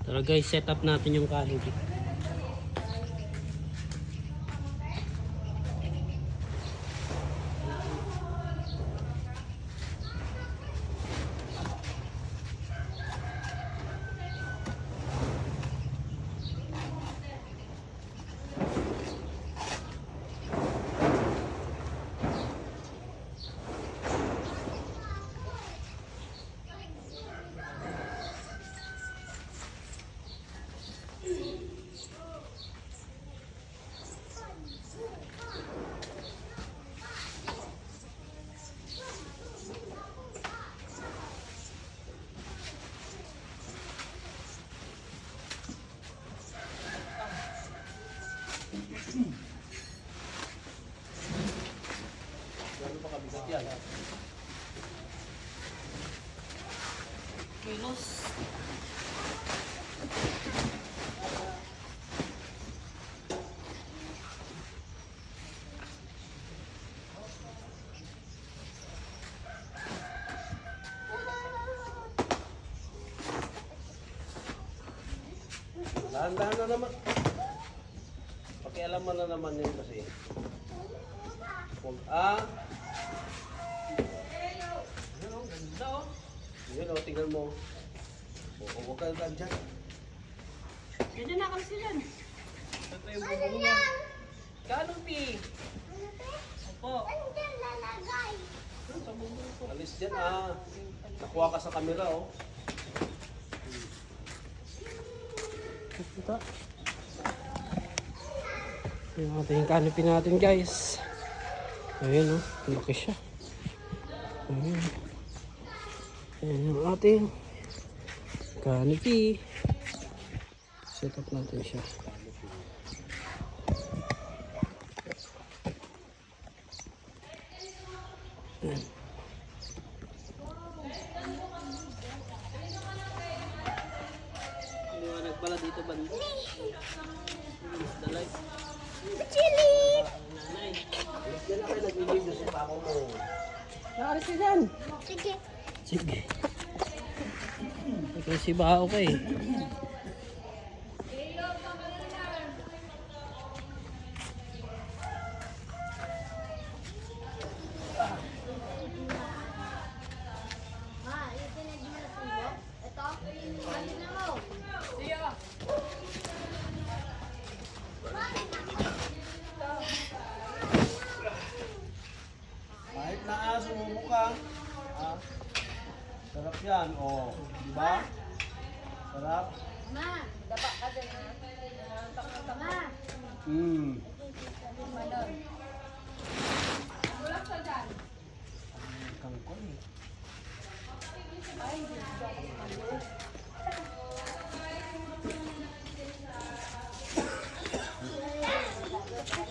Tara guys, set up natin yung Jollibee. Gano'n pa kabigat yan? Kilos. Dahan-dahan na naman. Pakialam mo na naman yun kasi. Huwag Yun o, ganda o. Yun o, tingnan mo. Huwag ka na dyan. Ganyan na kasi yan. Ito yung bubong niya. Jollibee. Opo. Sa bubong ko. Alis dyan Nakuha ka sa camera o. Ito. Yung ating canopy natin guys. Ayan laki siya. Ayan. Ayan yung ating canopy. Set up natin siya. Ayan. Liwanag pala dito banda. The light. Chili! Nanay. Alis dyan na kayo nagbibigyo sa pako mo. Nakalis ka dyan. Sige. Sige. Ikaw si Bao ka eh. Ma, yung pinagin na tubo? Ito? Ano na mo? Kahit na sumubo ka. Sarap yan, o. Diba? Sarap. Ma, daba ka din na. Ma, Kangkong eh.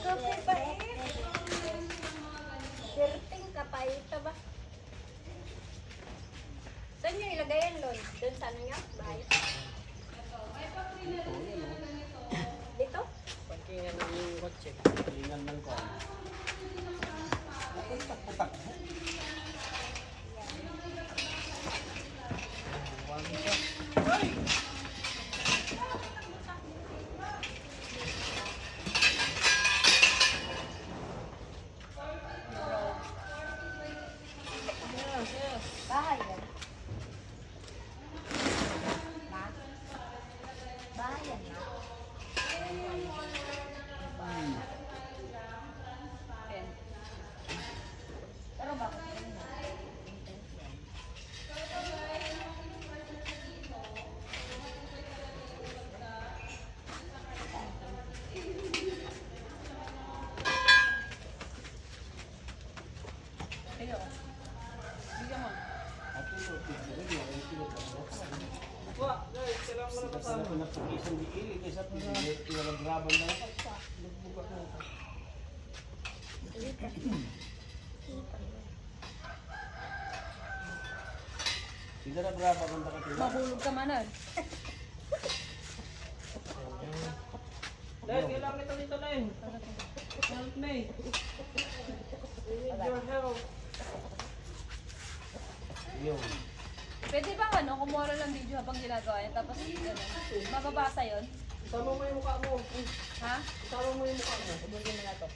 kape pa eh. Shirting ka pa ito ba? Saan nyo ilagay yan, Lon? Doon sa ano nyo? Bahay? Dito? Pagkingan ng kotse. Tingnan lang ko. Putak-putak. Bahay yan. Ma? Bahay yan, ma? Pero bakit yan, ma? Sana ko napukisan di ili kaysa pinag-graban na lang. Nagbuka na ito. Hindi na graban ang nakatila. Mahulog ka manan. Dahil kailangan ito dito na eh. Help me. We need your help. Yun. Pwede ba kumuha lang ng video habang ginagawa yan, tapos mababasa yun? Isama mo yung mukha mo. Ha? Isama mo yung mukha mo. Ibigay mo na to.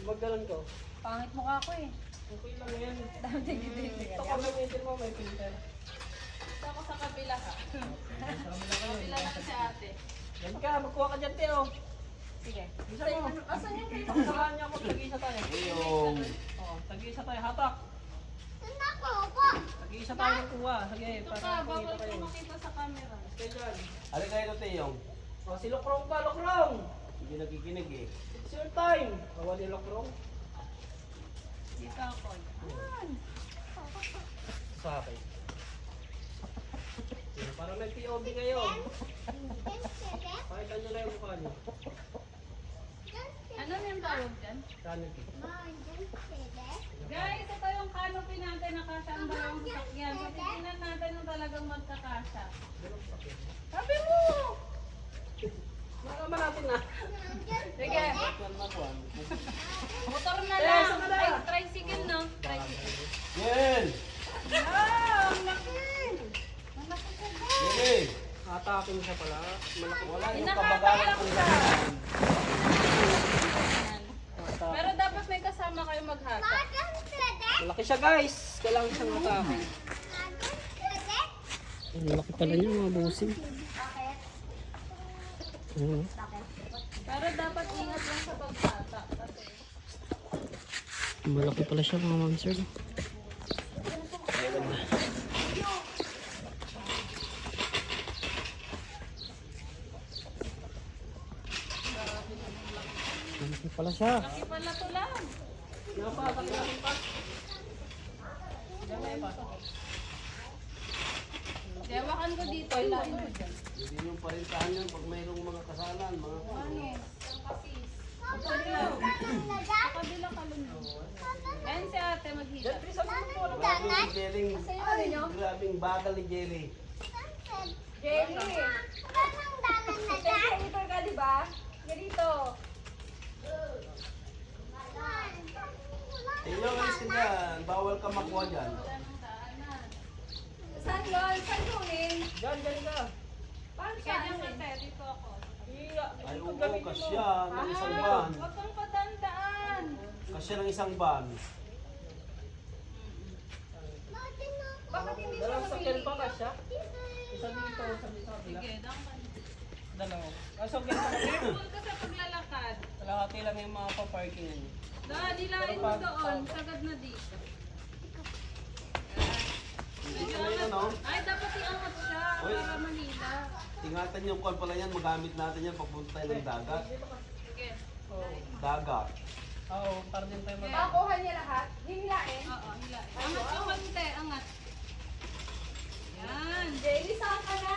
Magkaroon ko. Pangit mukha ko eh. Okay lang yan. Dami tigil-tigil. Ito ko gamitin mo, may filter. Ito ako sa kabila ka. Kabila lang si ate. Yan ka, magkuha ka dyan, Teo. Sige. Bisa mo. Asan yung kayo? Samahan niya ako, tag-isa tayo. Ayong. Oo, tag-isa tayo, hatak. Nako. Tag-isa tayo ng kuha. Sige, Ito para ka, bawal makita ko kayo. makita sa camera. Stay dyan. Alin kayo ito, Teyong? O, si Lokrong pa, Lokrong. Hindi nakikinig eh. It's your time. Bawa ni Lokrong. Dito ako. Yan. Sa akin. Yan, para may POV kayo. Pakita nyo lang yung mukha nyo. Ano yung tawag dyan? Canopy. Guys, ito yung canopy natin na kasha ang dalawang sasakyan. So, titignan natin kung talagang magkakasya. Sabi mo! Makama natin na. Sige, Kwan na kwan. motor na Eh, lang. saan ka na? Ay, tricycle no? Tricycle. Yen! Ah, ang laki! Ang laki siya, guys. Yen! Atakin siya pala. Malaki. Wala yung Inakata kabagalan lang kung siya. saan. Yan. Pero dapat may kasama kayo maghata. Malaki siya, guys. Kailangan siyang atakin. Malaki pala niya, mga busing. Pero dapat ingat lang sa paghata. Kasi Malaki pala siya, mga monster. Malaki pala siya. laki pala to lang. Napatak natin pa. Dewakan ko dito. Ilain mo dyan. Hindi yung parintahan yan pag mayroong mga kasalan, mga kwan. Hangin. Sa kabila ka lundo. Ayan si ate maghila. Grabe si Jelly. Grabing bagal ni Jelly. Jelly! Editor ka, di ba? Ganito. Teyong, alis ka dyan. Bawal ka makuha dyan. Saan yun? Saan kunin? Diyan, diyan ka. Paano saan? Ate, dito ako. Ay, oo, kasya ng isang van. Huwag kang patandaan. Kasya ng isang van. Bakit hindi siya Dalawang sakyan mabili? pa ka siya. Isa dito, isa dito. Sige, daman. Dalawa. Kaso ganito kami. Careful ka sa paglalakad. Kalahati lang yung mga pa-parkingan. Dilain mo doon. Sagad na dito. Dito na yun, ano? Ay, dapat iangat siya Uy. para manila. Ingatan yung kwan pala yan. Magamit natin yan pagpunta tayo ng dagat. Sige. Oo. Dagat. Oo, para din tayo mag- Pakuha niya lahat? Hilain? Oo, hilain. Angat yung konti, angat. Yan. Jelly, saan ka na?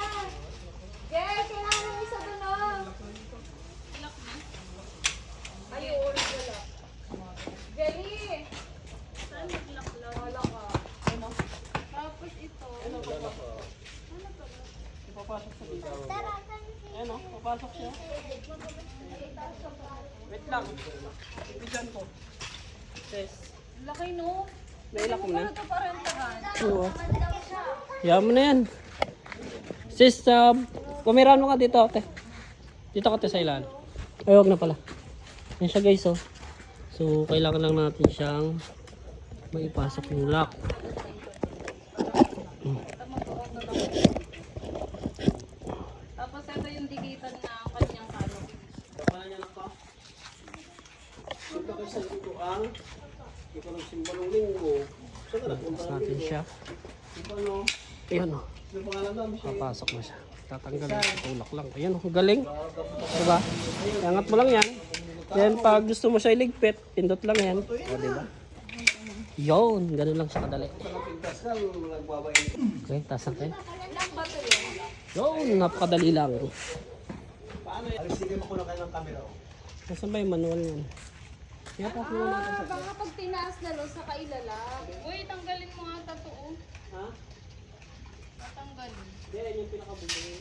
Jess, kailangan ng isa doon, oh. Ilak na? Ayun, wala. Jelly! Saan naglak lang? Wala ka. Ano? Tapos ito. Ano ba? Ipapasok sa dito. Ayan o, papasok siya. Wait lang. Ibigyan ko. Sis. Laki, no? Nailak mo na? Ano ito parentahan? Oo. Yaman mo na yan. Sis, kumiraan mo ka dito, ate. Dito ka, te, sa ilan. Ay, wag na pala. Yan siya, guys, oh. So, kailangan lang natin siyang maipasok yung lock. Tapos ito yung digitan na ang kanyang canopy. Kapala niya na ka. Ito kasi ito ang ito ng simbalong linggo. Saan ka napunta ng Natin linggo? siya. Ito ano? Ayan, oh. Yung pangalan namin siya. Papasok na siya. Tatanggalin sa tulak lang. Ayan, oh. Galing. Diba? Iangat mo lang yan. Then, pag gusto mo siya iligpit, pindot lang yan. O, diba? Yun, ganun lang siya kadali. Sa kapintas ka, nagbabayin. Okay, tasak kayo. Ilang ba ito yun? Yun, napakadali lang. Paano yan? Sige mo ko na kayo ng camera. Oh. Nasaan ba yung manual yan? Kaya pa natin sa Baka pag tinaas na lo, saka ilalak. Uy, tanggalin mo nga ito. Ha? Tatanggalin. Hindi, yan yung pinakabubuli.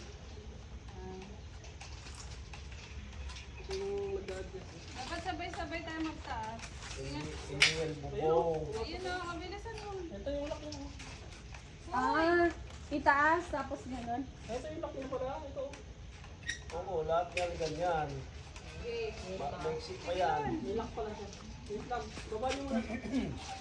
Yung mag-adjust. Dapat sabay-sabay tayo magtaas. Inuel bubong. Ayun o, kabilisan mo. Ito yung lock mo. Ah, Itaas, tapos gano'n. Ito yung lock niya pala. Ito. Oo, lahat yan ganyan. Magsik pa yan. Nilak pala siya. Wait lang. Baba niyo muna.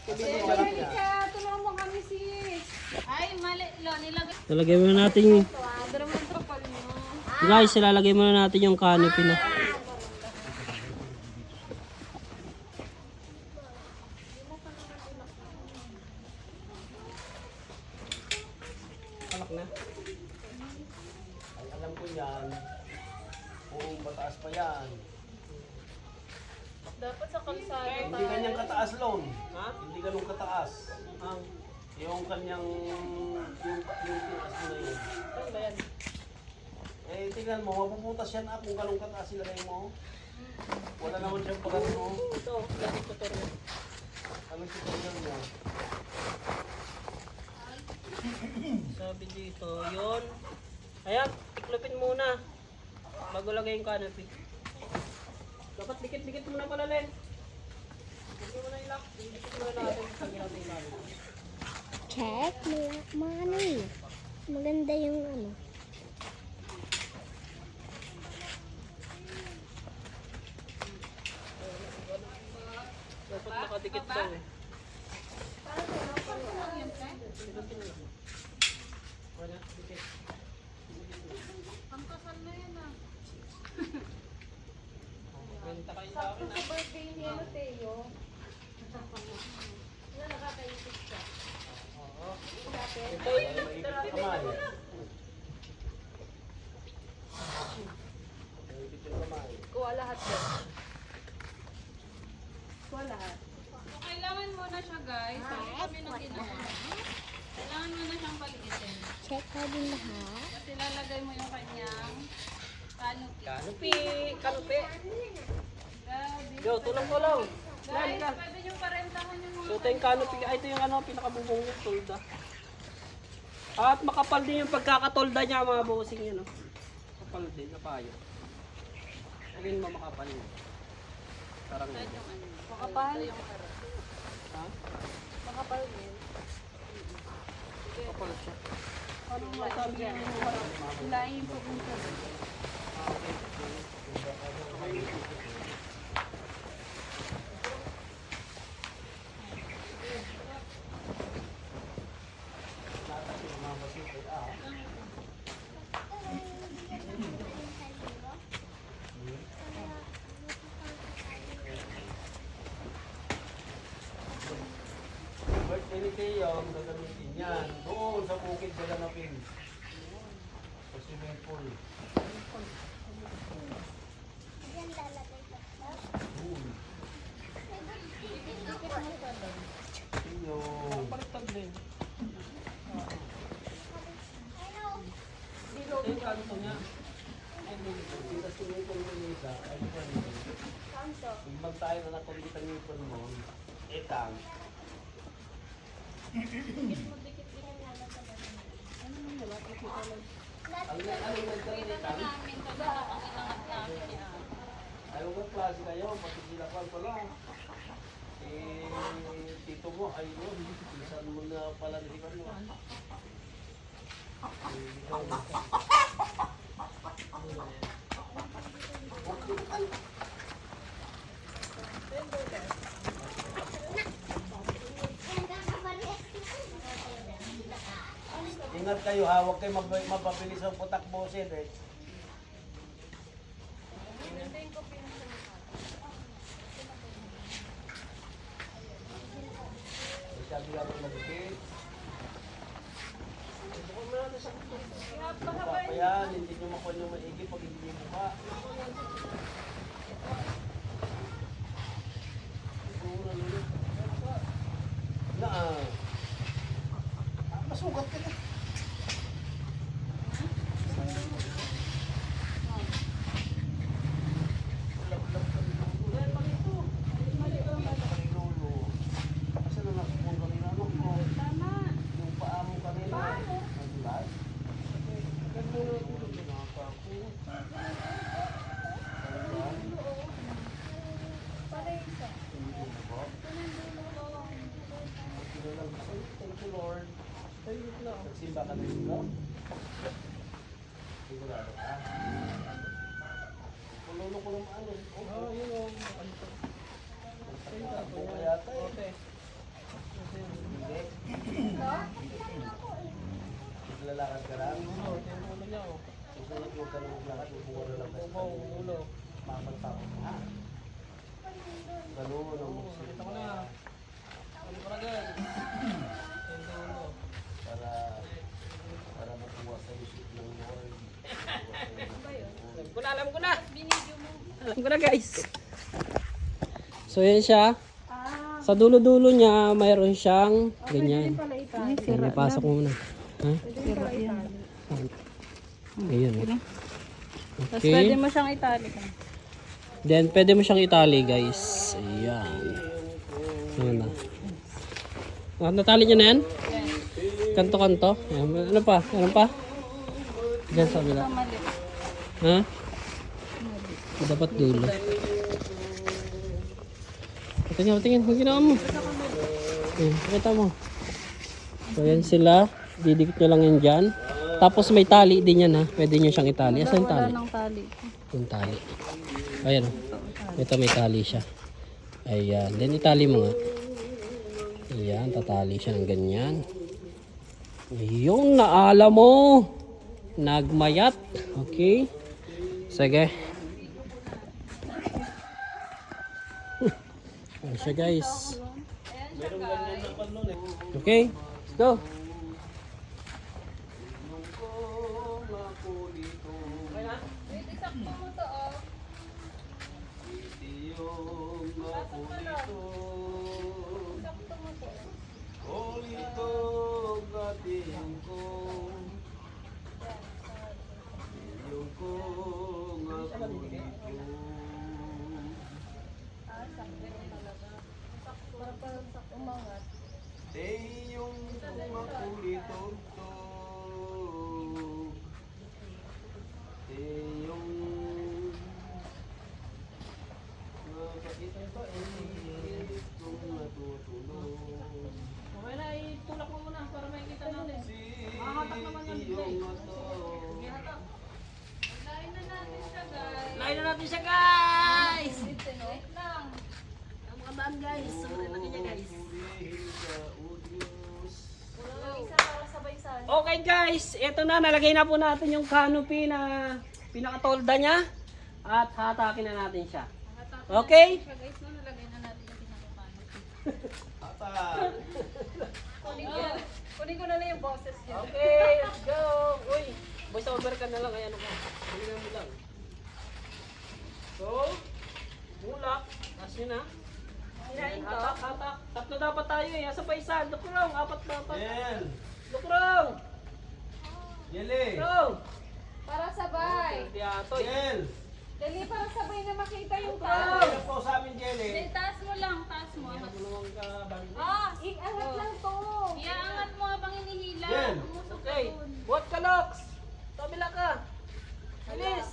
Kasi Sis, yung lock niya. Erika, tulungan mo kami sis. Ay, mali. Lo, nilagay. Lalagay muna natin yung... Dara mo yung trapal mo. Guys, ilalagay muna natin yung canopy na. Alak na. Ay, alam ko yan. Oo, mataas pa yan. Dapat sa kalsada Hindi kanyang kataas, Lon. Ha? Hindi ganun kataas. Ang... Yung kanyang... Yung tinas mo na yun. Saan ba yan? Eh, tingnan mo, mapuputas yan kung ganun kataas ilagay mo. Wala naman siyang pagano mo. Ito, dapat tutorial. Anong tutorial niya? Sabi dito, yun. Ayan, tiklopin muna. Bago lagay yung canopy. Dapat dikit-dikit muna pala, Len. Hindi mo na ilak. Dikit muna natin. Lagyan natin yung canopy. Check. Mga ano eh. Maganda yung ano. Dapat nakadikit daw eh. Wala, dikit. Ang kasal na yan ah. Benta kayo sa Sakto akin sa birthday ni ano, Teo. Wala nakakaisip ka. Oo. Ay, maipit yung kamay. Maipit yung kamay. Kuha lahat doon. Kuha lahat. So, kailangan mo na siya guys. Sabi kami ng ginawa. Kailangan mo na siyang paliitin. Check ka din lahat. Kasi lalagay mo yung kanyang canopy. Canopy! Canopy! Grabe. Yo, tulong-tulong! Guys, pwede nyo parentahan yung mga So, ito yung canopy. Ay, ito yung ano, pinakabubong niya, tolda. At makapal din yung pagkakatolda niya, mga bossing yun. Oh. Kapal din, na payo. Again mo makapal yun. Parang Makapal. ha? Makapal din. Kapal siya. Ano masabi niya yung harap? Hilahin yung pupunta doon. Birthday ni Teo, ang gagamitin yan. Doon sa bukid gaganapin. Sa swimming pool. Diyan lalagay ko. Doon. Teo. Palitan din. Hello. Ito yung kanto niya. Sa swimming pool ni Lisa, ay pa rin. Pag tayo na nakonditan yung ipon mo, etang. Ang nagkaroon etang? namin kasi nakakilangat namin niya. Ayaw mo klase kayo, pati sila pala. Tito mo, ayun, pinsan mo na pala ni Kano. Ingat kayo ha, huwag kayo mapabilis ang putak bosin eh. Sabi nga ng magigit. Mukha pa yan, hindi nyo makuha nyo maigi pag hindi yung mukha. Na masugat ka na. Lap-lap ka rin ang ulo. Lolo. Kasi na nakapong kami na ano ko. Yung paa mo kanina. Nagulat. Nakakapong. lalakad dito? Sigurado ka? Punulo ko ng ano. Oo, yun o. Ano pa yata eh. Hindi. Lalakad ka lang? Oo, tinulo niya o. Susunod mo ka lang maglakad, upo na lang. Upo. Mamaltapos na. Ganun ang muksik. Ito ko na. Ano pa na gan? Para makuha sa isip ng Lord. Alam ko na. Alam ko na guys. So yan siya. Sa dulo-dulo niya, mayroon siyang ganyan. Yan, ipasok mo muna. Ha? Ayun. Tapos Okay. pwede mo siyang itali. Then, pwede mo siyang itali, guys. Ayan. Ayan na. Natali niyo na yan? Kanto-kanto? Ayan. Ano pa? Ano pa? Diyan sa kabila. Mali. Ha? Dapat dulo. Tingnan, tingin. Huwag ginawa mo. Ayan, pakita mo. So, yan sila. Didikit nyo lang yan dyan. Tapos may tali din yan ha. Pwede nyo siyang itali. Asan yung Wala tali? ng tali. Yung tali. Ayan. Ito may tali siya. Ayan. Then itali mo nga. Ayan. Tatali siya ng ganyan. Yung naala mo. Nagmayat. Okay. Sige. Ayan siya guys. Okay. Let's go. Wait, isakto mo to oh. Pasok mo lang. Isakto mo to. Para parang sa umangat. Okay na, itulak mo muna para makikita natin. Makahatak naman yan bigla eh. Sige, hatak. Lain na natin siya guys. Lain na natin siya guys! Wait lang. Ang mga daan guys. Sabay lang niya guys. Isa para sabay sa Okay guys, ito na. Nalagay na po natin yung canopy na pinakatolda niya. At hatakin na natin siya. Okay? siya guys. No, nalagay na natin yung pinakapano. Kunin ko na lang yung boses niya. Okay, let's go! Uy, voice over ka na lang. Ayan ako. Tingnan mo lang. So, bulak. Tapos yun na. Hatak, hatak. Tatlo dapat tayo eh. Asa pa isa? Lukurong. Apat dapat. Yan! Lukurong! Yeli! Lukurong! Para sabay. Diato. Yel! Dali, para sabay na makita yung Lukurong! Ano po sa amin, Yeli? Hindi, taas mo lang. Taas mo. Ano naman ka bang Ah! Iangat lang to. Iaangat mo habang hinihila. Yan. Umusok Okay. ka dun. Buhat ka, Lox! Tabila ka! Alis!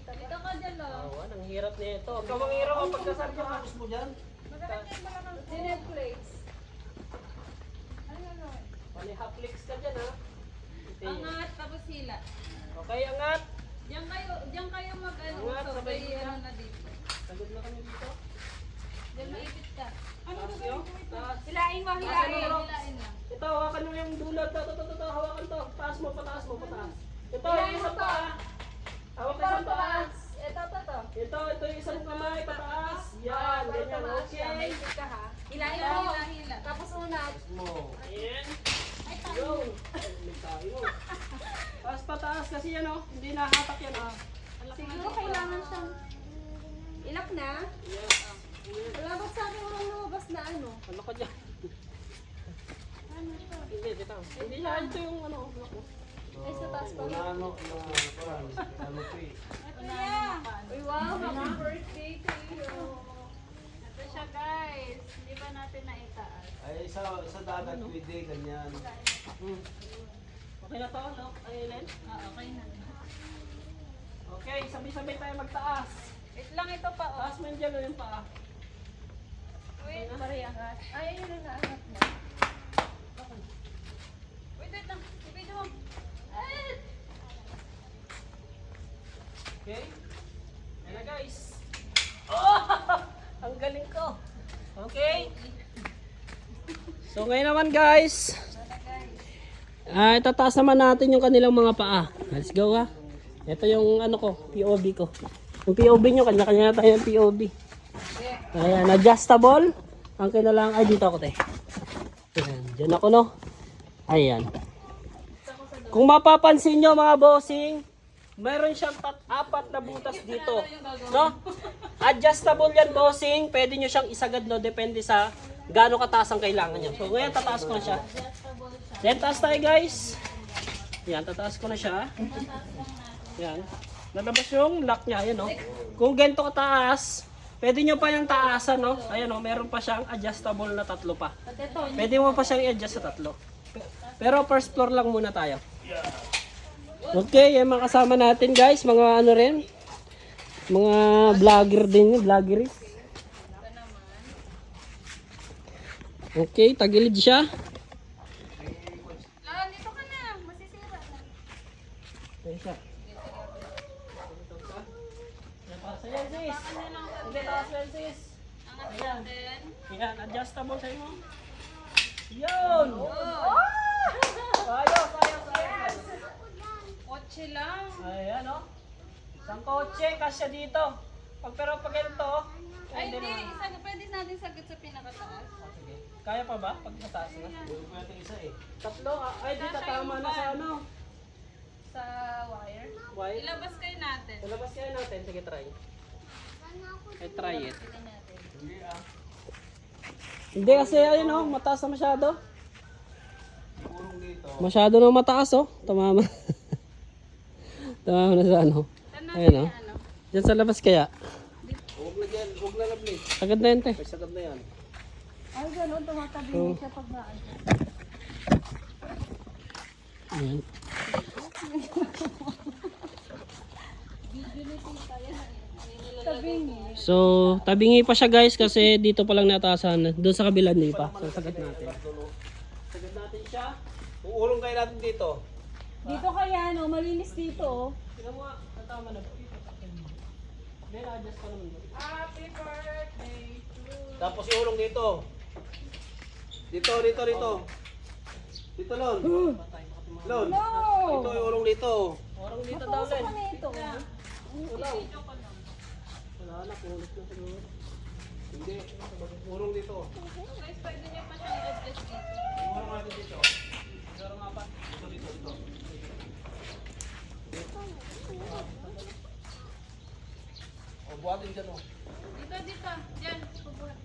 Dito ka dyan lang. Awan, ang hirap nito. Ikaw ang hirap ang pagkasal ka. Tapos mo dyan? Dineflex. Palihaplix ka dyan ha. Okay. Angat, tapos hila. Okay, angat. Diyan kayo mag-ano. Angat, So, sabay may hila. ano na dito. Sagod na kami dito. Diyan maipit ka. Taas yun. Taas. Hilain mo, Hilain. hilain. Hilain lang. Ito, hawakan mo yung dulot. Ito, hawakan to. Taas mo, pataas mo, pataas. Ito, Hilain yung mo isang to. paa. Hawak ka isang paa. Ito. Ito yung isang kamay, pataas. Yan, ganyan. Okay. ka ha. Hilain Hila, mo. hila, hila. Tapos unat. Mo. Ayan. Go. May tayo. Taas pataas kasi yan oh. Hindi nahatak yan oh. Siguro kailangan siyang ilak na. Yes. Wala ba sa akin walang lumabas na ano? Ano ka dyan? Hindi, dito. Hindi siya. Ito yung ano. Ako. Ay, sa taas pa. Ano pa? Uy, wow, happy birthday to you. Ito siya guys. Hindi ba natin naitaas? Ay, sa dagat pwede, ganyan. Okay na to, no? Ay, Ellen? Okay na. Okay, sabay-sabay tayo magtaas. Wait lang ito pa. Oh. Taas mo yung dyan o yung paa. Wait. Pare angat. Ay, yun ang naangat mo. wait lang. Ibig mo. Eh! Okay? Ayan na guys. Oh! Ang galing ko. Okay? So ngayon naman guys. Itataas naman natin yung kanilang mga paa. Let's go ha. Ito yung ano ko, POV ko. Yung POV nyo, kanya-kanya tayo yung POV. Ayan, adjustable. Ang kailangan, ay dito ako te. Ayan, dyan ako no. Ayan. Kung mapapansin nyo mga bossing, mayroon siyang apat na butas dito. No? Adjustable yan bossing. Pwede nyo siyang isagad no. Depende sa gaano kataas ang kailangan nyo. So ngayon tataas ko na siya. Then taas tayo guys. Yan, tataas ko na siya. Yan. Nalabas yung lock niya. Ayan no. Kung ganito kataas, pwede nyo pa yung taasan no. Ayan no. Meron pa siyang adjustable na 3 pa. Pwede mo pa siyang i-adjust sa 3. Pero first floor lang muna tayo. Okay, yung mga kasama natin guys, mga ano rin, mga vlogger din, vloggeries. Okay, tagilid siya. Lan, dito ka na. Masisira na. Okay siya. Yan, para sa'yo, sis. Hindi, taas yan, sis. Angat natin. Yan, adjustable sa'yo. Yun! Ayos, ayos, ayos. Kotse lang. Ayan, oh. Isang kotse, kasya dito. Pero pag ganito, Ay, hindi. naman. Pwede natin sagot sa pinakataas. Sige. Kaya pa ba? Pag nataas na? Meron pa natin isa eh. 3, ay di tatama na sa ano. Sa wire. Why? Ilabas kayo natin. Talabas kaya natin. Sige, try. I try it. Hindi ah. Hindi kasi ayun oh, mataas na masyado. Urong dito. Masyado na mataas oh. Tumama. Tumama na sa ano. Ayun oh. Ano? Diyan sa labas kaya. Huwag na dyan. Huwag na labli. Sagad na yun te. May sagad na yan. Ay, gano'n, tumatabi siya pag naan. Ayan. Tabingi. So, tabingi pa siya guys kasi dito pa lang nataasan. Doon sa kabila hindi pa. So, sagad natin. Sagad natin siya. Uurong kayo natin dito. Dito kaya, no, malinis dito, oh. Tingnan mo nga. Tama na ba? Hindi, na-adjust pa naman. Happy birthday to Tapos iurong dito. Dito, dito, dito. Dito, Lon. Lon. No! Ito, iurong dito. Orang dito daw Pasok Len. ka nito. Wala na, pulit na siguro. Hindi. Urong dito. Guys, pwede niyo pa siyang i-adjust dito. Urong natin dito. Meron nga pa. Dito, dito, dito. O, buhatin dyan o. Dito, dito. Diyan. Pabuhat.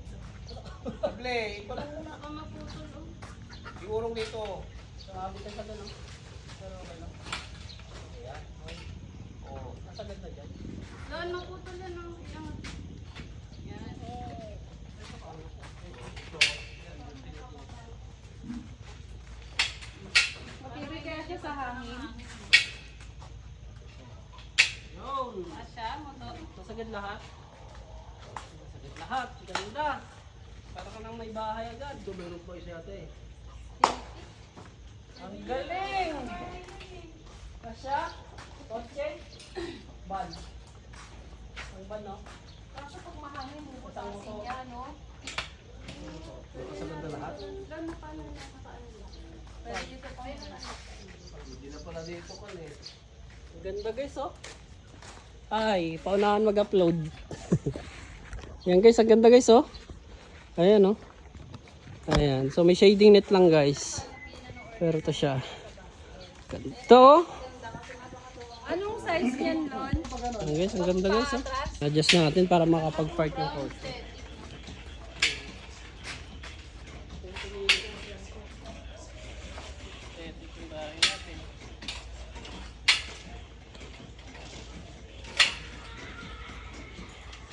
Able, ito lang muna. Baka maputol. Oh. Iurong dito. Sabi ka sa ganun. Pero okay lang. Ayan. O. Nasagad na dyan. Lan, maputol yan. Oh. Yan. Yan. Matibay kaya siya sa hangin. Yun. Asya, motor. Nasagad lahat. Nasagad lahat. Ganda. Para ka nang may bahay agad. Ito, meron pa isa ate. Ang galing! Kasya? Kotse? Ban. Ang ban, no? Kaso pag mahangin, Isang motor. niya, no? Nakasagad na lahat. Doon na pala nakaano lang. Pero dito pa yun. Hindi na pala dito kan eh. Ang ganda guys, oh. Ay, paunahan mag-upload. Yan guys, ang ganda guys, oh. Ayan, oh. Ayan. So, may shading net lang guys. Pero ito siya. Ganito, oh. Anong size niyan, Lon? Ayan guys, ang ganda guys, oh. Adjust natin para makapag-park yung kotse.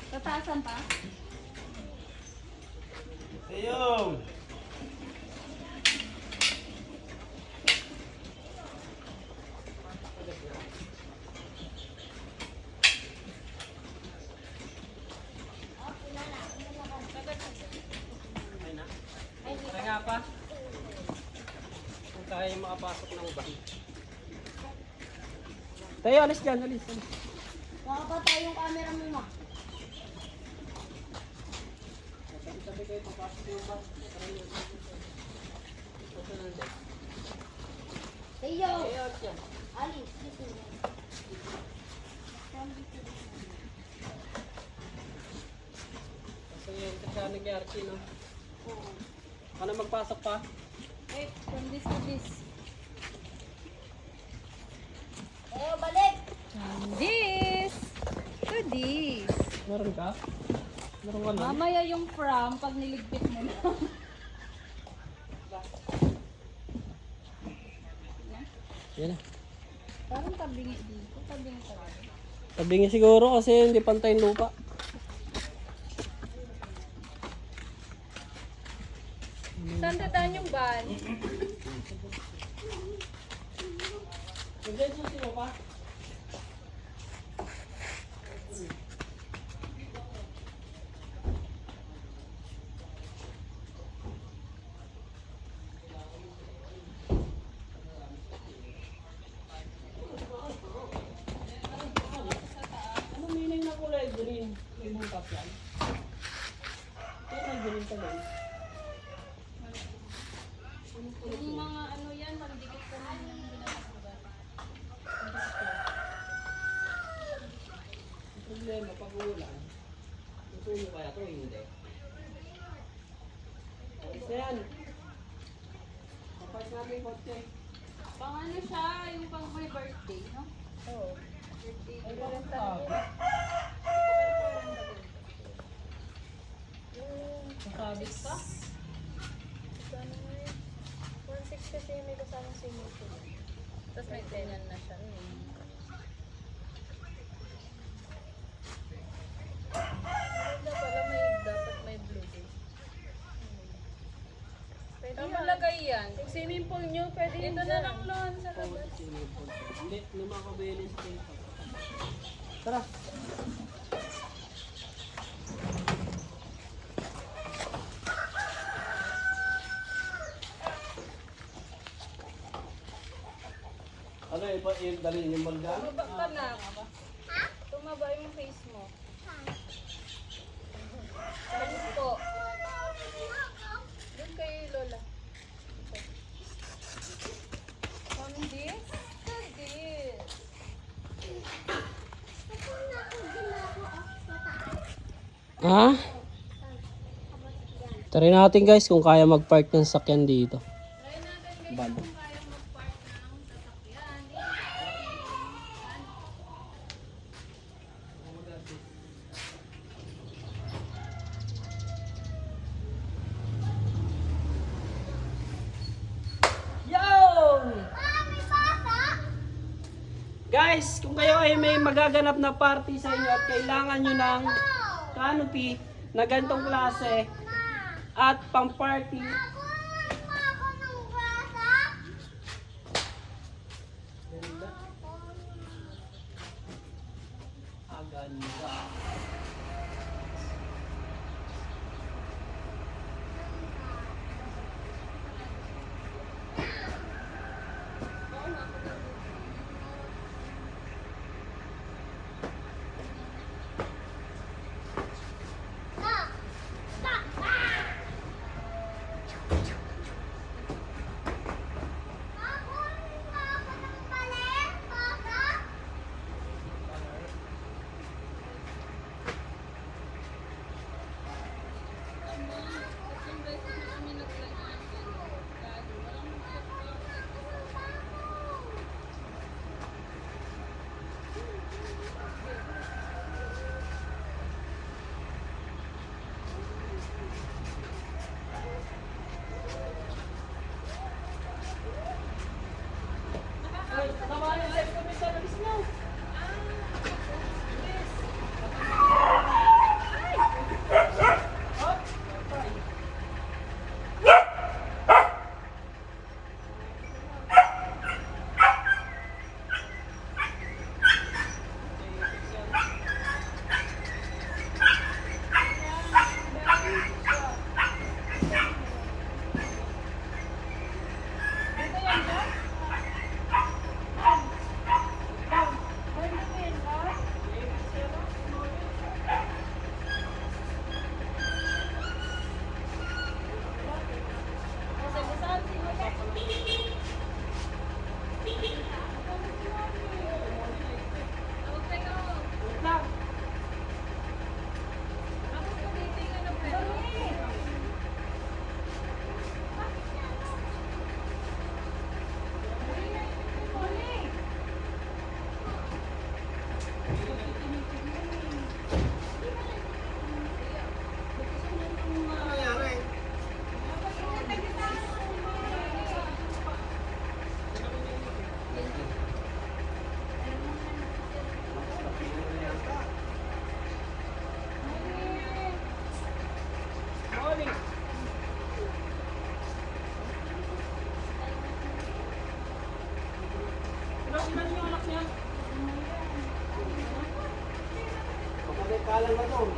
Tatasan pa? Ayun! Ay na. Ay nga pa. Kung kaya makapa pasok ng bahay. Tayo, alis dyan, alis. Nakapatay yung camera mo, ma. Sabi kayo, papasok ng bahay. Tayo! Tayo, dyan. Alis, dito. Kasi yun, kasi nangyari no? Ano magpasok pa? Wait, from this to this. Tayo, balik! From this to this. Meron ka? Meron ka na? Mamaya yung from pag niligpit mo na. Yan na. Parang tabingi dito. Tabingi talaga. Tabingi siguro kasi hindi pantay yung lupa. Saan dadaan yung van? Hindi, susi mo pa. Ano meaning na kulay green? May bungkap yan. Kulay green ka lang. Yung mga ano yan, mandikit ka na yung ginagawa. Ang problema, pag ulan, tutuyo kaya ito, hindi. Alis na yan. Kapag natin yung kotse. Pang ano siya, yung pang my birthday, no? Oo. Birthday. Ay, bakit sabi? Sasabit ka? 1.6 kasi may kasamang signature. Tapos may tenant na siya. Maganda pala dapat may blue din. Pwede Saan yan. malagay yan? Yung swimming pool nyo, pwede yun Ito na dyan. lang lawn sa labas. Hindi, lumakabilis dito. Tara. Ano yung dalhin yung balda? Tumaba ka na. Tumaba yung face mo. Saan po? Doon kay Lola. From this to this. Ha? Try natin guys kung kaya mag-park ng sakyan dito. Try natin guys Balo. kung kaya mag-park ng sasakyan. Yon! Guys, kung kayo ay may magaganap na party sa inyo at kailangan nyo ng canopy na ganitong klase at pang party, aganda. Kalang na doon.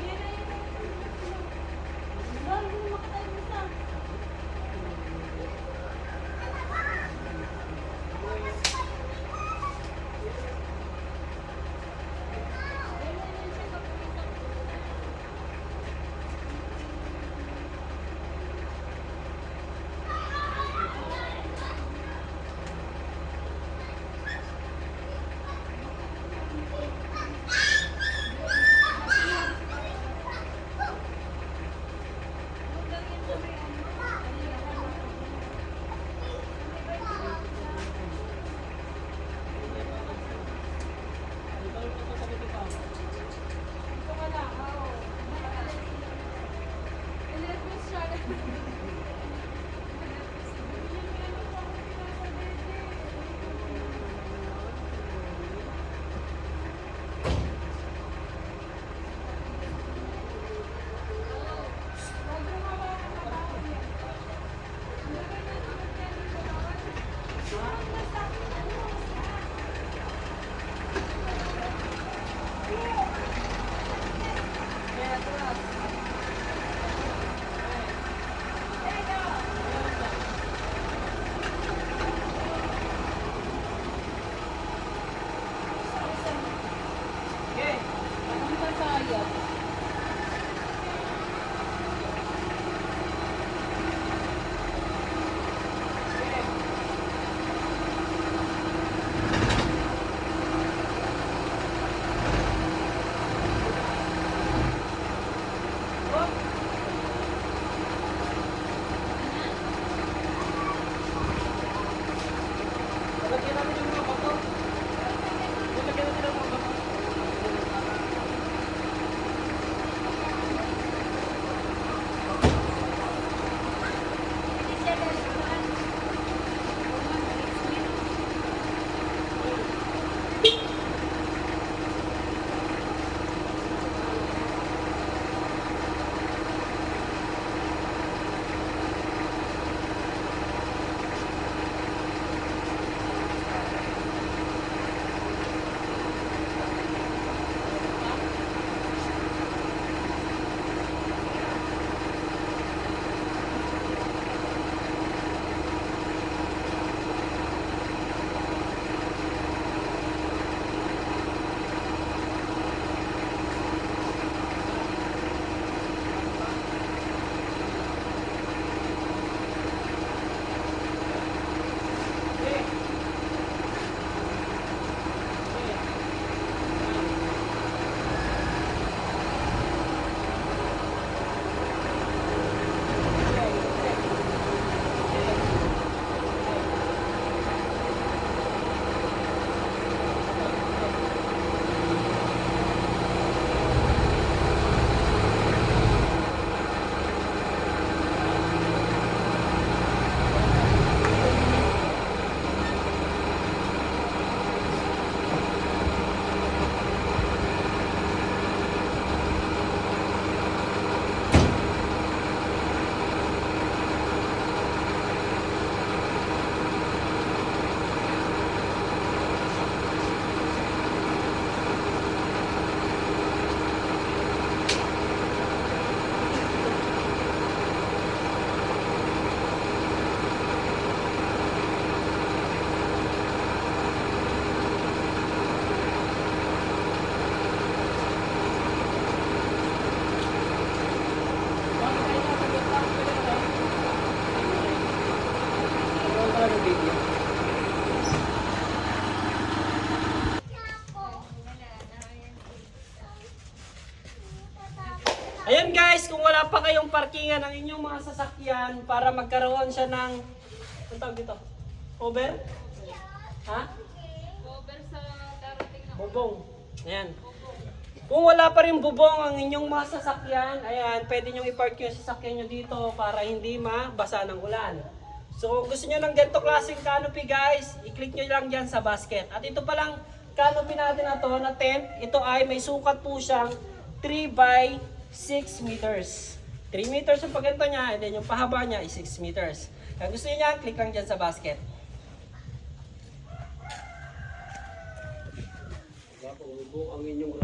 Ayan guys, kung wala pa kayong parkingan ng inyong mga sasakyan para magkaroon siya ng, ang tawag dito? Over? Ha? Over sa darating na Bubong. Ayan. Kung wala pa rin bubong ang inyong mga sasakyan, ayan, pwede nyo i-park yung sasakyan nyo dito para hindi mabasa ng ulan. So, kung gusto nyo ng ganito klaseng canopy guys, i-click nyo lang dyan sa basket. At ito palang canopy natin na to, na tent, ito ay may sukat po siyang 3 by 6 meters. 3 meters yung pagganto niya, and then yung pahaba niya is 6 meters. Kung gusto nyo yan, click lang dyan sa basket. Ang inyong